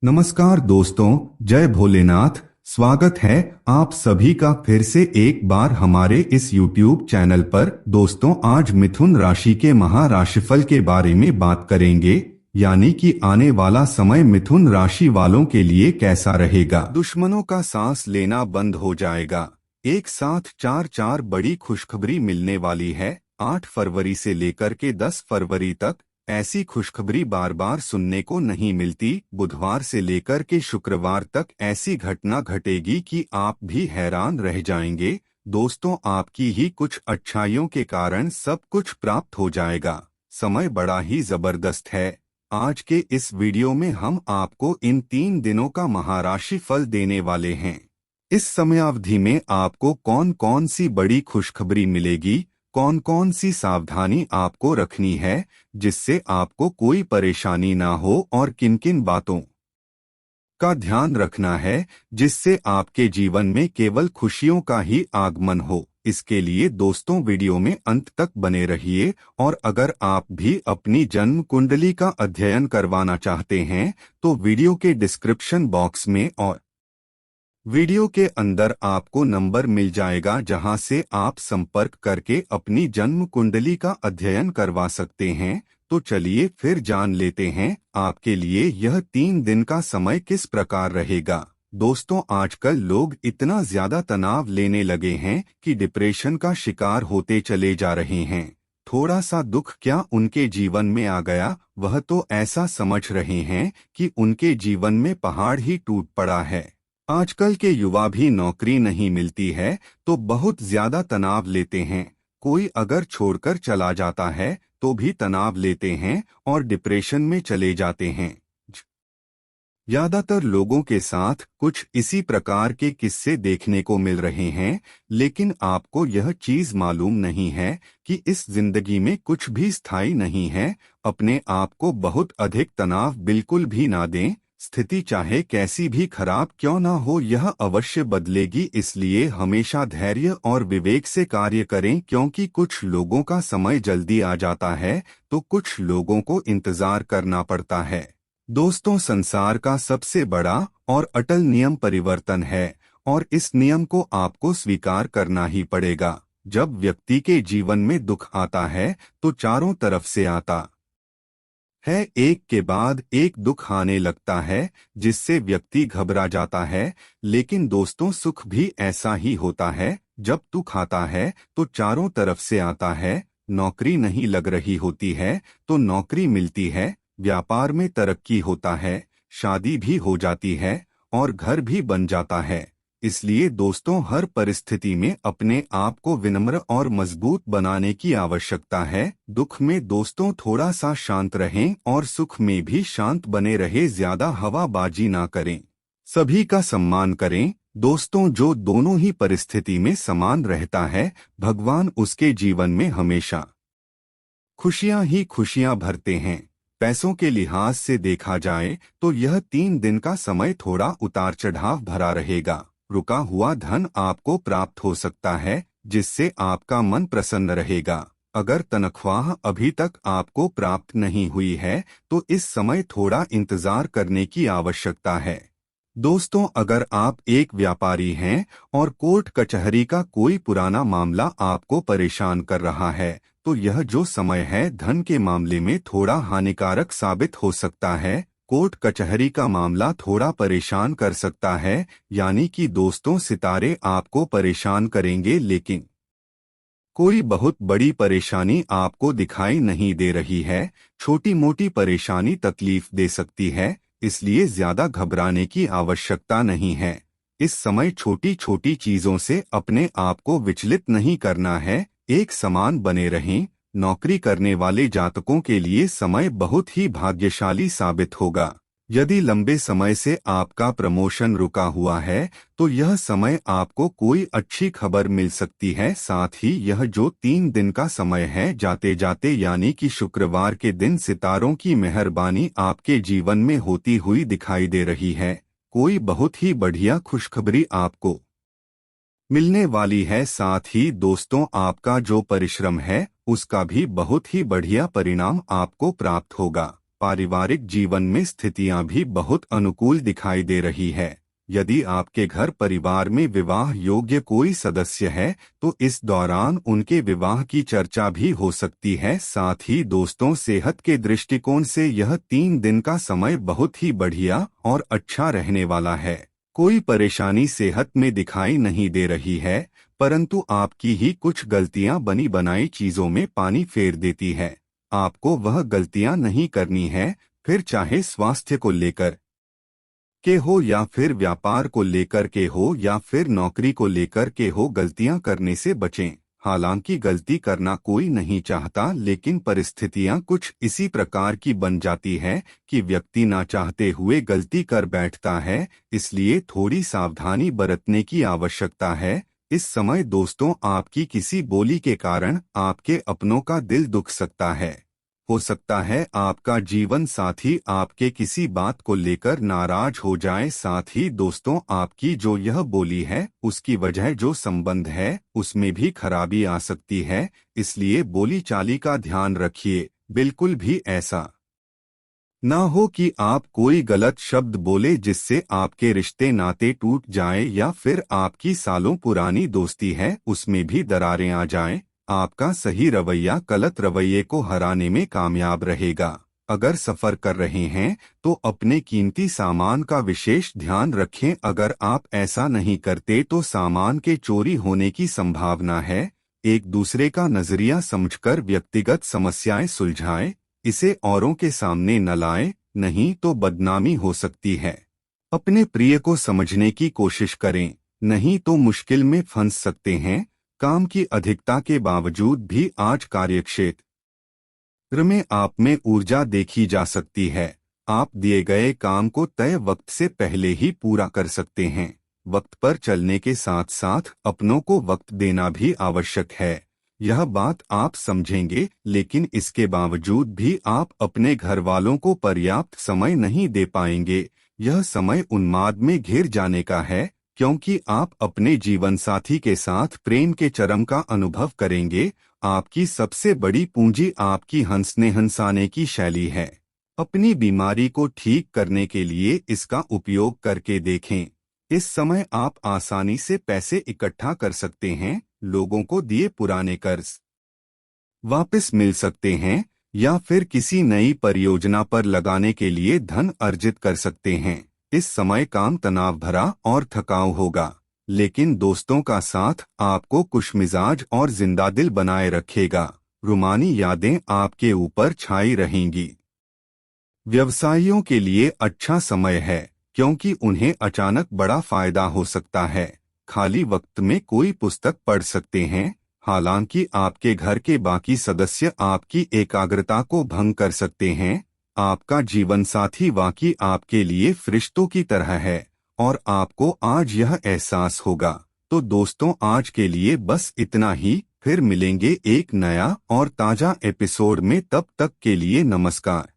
नमस्कार दोस्तों, जय भोलेनाथ। स्वागत है आप सभी का फिर से एक बार हमारे इस YouTube चैनल पर। दोस्तों, आज मिथुन राशि के महाराशिफल के बारे में बात करेंगे, यानी कि आने वाला समय मिथुन राशि वालों के लिए कैसा रहेगा। दुश्मनों का सांस लेना बंद हो जाएगा। एक साथ चार चार बड़ी खुशखबरी मिलने वाली है। 8 फरवरी से लेकर के 10 फरवरी तक ऐसी खुशखबरी बार बार सुनने को नहीं मिलती। बुधवार से लेकर के शुक्रवार तक ऐसी घटना घटेगी कि आप भी हैरान रह जाएंगे। दोस्तों, आपकी ही कुछ अच्छाइयों के कारण सब कुछ प्राप्त हो जाएगा। समय बड़ा ही जबरदस्त है। आज के इस वीडियो में हम आपको इन 3 दिनों का महाराशि फल देने वाले हैं। इस समयावधि में आपको कौन कौन सी बड़ी खुशखबरी मिलेगी, कौन कौन सी सावधानी आपको रखनी है जिससे आपको कोई परेशानी ना हो, और किन किन बातों का ध्यान रखना है जिससे आपके जीवन में केवल खुशियों का ही आगमन हो। इसके लिए दोस्तों वीडियो में अंत तक बने रहिए। और अगर आप भी अपनी जन्म कुंडली का अध्ययन करवाना चाहते हैं तो वीडियो के डिस्क्रिप्शन बॉक्स में और वीडियो के अंदर आपको नंबर मिल जाएगा जहां से आप संपर्क करके अपनी जन्म कुंडली का अध्ययन करवा सकते हैं। तो चलिए फिर जान लेते हैं आपके लिए यह 3 दिन का समय किस प्रकार रहेगा। दोस्तों, आजकल लोग इतना ज्यादा तनाव लेने लगे हैं कि डिप्रेशन का शिकार होते चले जा रहे हैं। थोड़ा सा दुख क्या उनके जीवन में आ गया, वह तो ऐसा समझ रहे हैं कि उनके जीवन में पहाड़ ही टूट पड़ा है। आजकल के युवा भी नौकरी नहीं मिलती है तो बहुत ज्यादा तनाव लेते हैं। कोई अगर छोड़कर चला जाता है तो भी तनाव लेते हैं और डिप्रेशन में चले जाते हैं। ज्यादातर लोगों के साथ कुछ इसी प्रकार के किस्से देखने को मिल रहे हैं। लेकिन आपको यह चीज मालूम नहीं है कि इस जिंदगी में कुछ भी स्थायी नहीं है। अपने आप को बहुत अधिक तनाव बिल्कुल भी ना दें। स्थिति चाहे कैसी भी खराब क्यों ना हो, यह अवश्य बदलेगी। इसलिए हमेशा धैर्य और विवेक से कार्य करें, क्योंकि कुछ लोगों का समय जल्दी आ जाता है तो कुछ लोगों को इंतजार करना पड़ता है। दोस्तों, संसार का सबसे बड़ा और अटल नियम परिवर्तन है, और इस नियम को आपको स्वीकार करना ही पड़ेगा। जब व्यक्ति के जीवन में दुख आता है तो चारों तरफ से आता है, एक के बाद एक दुख आने लगता है जिससे व्यक्ति घबरा जाता है। लेकिन दोस्तों, सुख भी ऐसा ही होता है। जब दुख आता है तो चारों तरफ से आता है। नौकरी नहीं लग रही होती है तो नौकरी मिलती है, व्यापार में तरक्की होता है, शादी भी हो जाती है और घर भी बन जाता है। इसलिए दोस्तों, हर परिस्थिति में अपने आप को विनम्र और मजबूत बनाने की आवश्यकता है। दुख में दोस्तों थोड़ा सा शांत रहें और सुख में भी शांत बने रहे। ज्यादा हवाबाजी ना करें, सभी का सम्मान करें। दोस्तों, जो दोनों ही परिस्थिति में समान रहता है, भगवान उसके जीवन में हमेशा खुशियां ही खुशियां भरते हैं। पैसों के लिहाज से देखा जाए तो यह 3 दिन का समय थोड़ा उतार चढ़ाव भरा रहेगा। रुका हुआ धन आपको प्राप्त हो सकता है जिससे आपका मन प्रसन्न रहेगा। अगर तनख्वाह अभी तक आपको प्राप्त नहीं हुई है तो इस समय थोड़ा इंतजार करने की आवश्यकता है। दोस्तों, अगर आप एक व्यापारी हैं और कोर्ट कचहरी का कोई पुराना मामला आपको परेशान कर रहा है तो यह जो समय है धन के मामले में थोड़ा हानिकारक साबित हो सकता है। कोर्ट कचहरी का मामला थोड़ा परेशान कर सकता है, यानी कि दोस्तों सितारे आपको परेशान करेंगे, लेकिन कोई बहुत बड़ी परेशानी आपको दिखाई नहीं दे रही है। छोटी मोटी परेशानी तकलीफ दे सकती है, इसलिए ज्यादा घबराने की आवश्यकता नहीं है। इस समय छोटी छोटी चीजों से अपने आप को विचलित नहीं करना है, एक समान बने रहें। नौकरी करने वाले जातकों के लिए समय बहुत ही भाग्यशाली साबित होगा। यदि लंबे समय से आपका प्रमोशन रुका हुआ है तो यह समय आपको कोई अच्छी खबर मिल सकती है। साथ ही यह जो 3 दिन का समय है, जाते जाते यानी कि शुक्रवार के दिन सितारों की मेहरबानी आपके जीवन में होती हुई दिखाई दे रही है। कोई बहुत ही बढ़िया खुशखबरी आपको मिलने वाली है। साथ ही दोस्तों, आपका जो परिश्रम है उसका भी बहुत ही बढ़िया परिणाम आपको प्राप्त होगा। पारिवारिक जीवन में स्थितियां भी बहुत अनुकूल दिखाई दे रही है। यदि आपके घर परिवार में विवाह योग्य कोई सदस्य है तो इस दौरान उनके विवाह की चर्चा भी हो सकती है। साथ ही दोस्तों, सेहत के दृष्टिकोण से यह 3 दिन का समय बहुत ही बढ़िया और अच्छा रहने वाला है। कोई परेशानी सेहत में दिखाई नहीं दे रही है, परंतु आपकी ही कुछ गलतियां बनी बनाई चीजों में पानी फेर देती है। आपको वह गलतियां नहीं करनी है, फिर चाहे स्वास्थ्य को लेकर के हो या फिर व्यापार को लेकर के हो या फिर नौकरी को लेकर के हो। गलतियां करने से बचें। हालांकि गलती करना कोई नहीं चाहता, लेकिन परिस्थितियां कुछ इसी प्रकार की बन जाती है कि व्यक्ति ना चाहते हुए गलती कर बैठता है। इसलिए थोड़ी सावधानी बरतने की आवश्यकता है। इस समय दोस्तों, आपकी किसी बोली के कारण आपके अपनों का दिल दुख सकता है। हो सकता है आपका जीवन साथी आपके किसी बात को लेकर नाराज हो जाए। साथ ही दोस्तों, आपकी जो यह बोली है उसकी वजह जो संबंध है उसमें भी खराबी आ सकती है। इसलिए बोली चाली का ध्यान रखिए। बिल्कुल भी ऐसा ना हो कि आप कोई गलत शब्द बोले जिससे आपके रिश्ते नाते टूट जाए या फिर आपकी सालों पुरानी दोस्ती है उसमें भी दरारें आ जाएं। आपका सही रवैया गलत रवैये को हराने में कामयाब रहेगा। अगर सफर कर रहे हैं तो अपने कीमती सामान का विशेष ध्यान रखें। अगर आप ऐसा नहीं करते तो सामान के चोरी होने की संभावना है। एक दूसरे का नजरिया समझकर व्यक्तिगत समस्याएं सुलझाएं। इसे औरों के सामने न लाएं, नहीं तो बदनामी हो सकती है। अपने प्रिय को समझने की कोशिश करें, नहीं तो मुश्किल में फंस सकते हैं। काम की अधिकता के बावजूद भी आज कार्यक्षेत्र में आप में ऊर्जा देखी जा सकती है। आप दिए गए काम को तय वक्त से पहले ही पूरा कर सकते हैं। वक्त पर चलने के साथ साथ अपनों को वक्त देना भी आवश्यक है। यह बात आप समझेंगे, लेकिन इसके बावजूद भी आप अपने घर वालों को पर्याप्त समय नहीं दे पाएंगे। यह समय उन्माद में घिर जाने का है, क्योंकि आप अपने जीवन साथी के साथ प्रेम के चरम का अनुभव करेंगे। आपकी सबसे बड़ी पूंजी आपकी हंसने हंसाने की शैली है। अपनी बीमारी को ठीक करने के लिए इसका उपयोग करके देखें। इस समय आप आसानी से पैसे इकट्ठा कर सकते हैं, लोगों को दिए पुराने कर्ज वापस मिल सकते हैं या फिर किसी नई परियोजना पर लगाने के लिए धन अर्जित कर सकते हैं। इस समय काम तनाव भरा और थकाऊ होगा, लेकिन दोस्तों का साथ आपको खुशमिजाज और जिंदा दिल बनाए रखेगा। रूमानी यादें आपके ऊपर छाई रहेंगी। व्यवसायियों के लिए अच्छा समय है, क्योंकि उन्हें अचानक बड़ा फायदा हो सकता है। खाली वक्त में कोई पुस्तक पढ़ सकते हैं। हालांकि आपके घर के बाकी सदस्य आपकी एकाग्रता को भंग कर सकते हैं। आपका जीवन साथी वाकई आपके लिए फरिश्तों की तरह है और आपको आज यह एहसास होगा। तो दोस्तों, आज के लिए बस इतना ही। फिर मिलेंगे एक नया और ताजा एपिसोड में। तब तक के लिए नमस्कार।